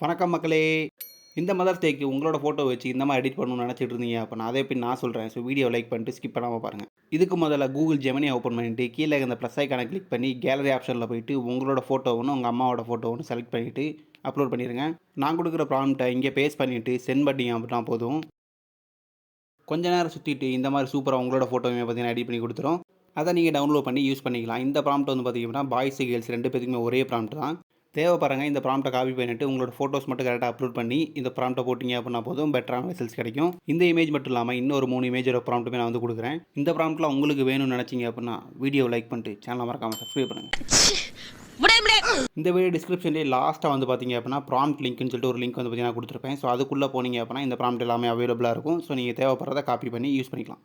வணக்கம் மக்களே! இந்த மதர்ஸ் டேக்கு உங்களோட ஃபோட்டோ வச்சு இந்த மாரி எடிட் பண்ணணும்னு நெனச்சிட்டு இருந்தீங்க அப்பன்னா, அதே எப்படி நான் சொல்றேன். ஸோ வீடியோவ லைக் பண்ணிட்டு ஸ்கிப் பண்ணாம பாருங்க. இதுக்கு முதல்ல கூகுள் ஜெமினிய ஓப்பன் பண்ணிட்டு, கீழ இந்த ப்ளஸ் ஐகான கிளிக் பண்ணி கேலரி ஆப்ஷன்ல போயிட்டு உங்களோட ஃபோட்டோ ஒண்ணு, உங்க அம்மாவோட ஃபோட்டோ ஒண்ணு செலக்ட் பண்ணிட்டு அப்லோட் பண்ணிருங்க. நான் குடுக்குற ப்ராம்ப்ட்ட இங்க பேஸ்ட் பண்ணிட்டு சென்ட் பண்ணீங்க அப்டின்னா போதும். கொஞ்ச நேரம் சுத்திட்டு இந்த மாரி சூப்பரா உங்களோட ஃபோட்டோவையும் பார்த்தீங்கன்னா எடிட் பண்ணி குடுத்துரும். அத நீங்க டவுன்லோட் பண்ணி யூஸ் பண்ணிக்கலாம். இந்த ப்ராம்ப்ட் வந்து பார்த்தீங்க அப்டின்னா, பாய்ஸ், கேர்ல்ஸ் 2 பேத்துக்குமே ஒரே ப்ராம்ப்ட் தான். தேவைப்படுறவங்க இந்த ப்ராம்ப்ட்ட காப்பி பண்ணிட்டு உங்களோட ஃபோட்டோஸ் மட்டும் கரெக்ட்டா அப்லோட் பண்ணி இந்த ப்ராம்ப்ட்ட போட்டீங்க அப்டின்னா போதும் பெட்டரான ரிசல்ட்ஸ் கிடைக்கும். இந்த இமேஜ் மட்டும் இல்லாம இன்னொரு 3 இமேஜோட ப்ராம்ப்ட்டுமே நான் வந்து குடுக்குறேன். இந்த ப்ராம்ப்ட்லாம் உங்களுக்கு வேணும்னு நெனச்சீங்க அப்டின்னா வீடியோவ லைக் பண்ணிட்டு சேனல மறக்காம சப்ஸ்கிரைப் பண்ணுங்க. இந்த வீடியோ டிஸ்கிரிப்ஷன்லேயே லாஸ்ட்டாக வந்து பார்த்தீங்க அப்படின்னா ப்ராம்ப்ட் லிங்க்னு சொல்லிட்டு ஒரு லிங்க் வந்து பார்த்தீங்கன்னா குடுத்துருப்பேன். ஸோ அதுக்குள்ளே போனீங்க அப்படின்னா இந்த ப்ராம்ப்ட் எல்லாமே அவைலபிளாக இருக்கும். ஸோ நீங்கள் தேவைப்படுறத காப்பி பண்ணி யூஸ் பண்ணிக்கலாம்.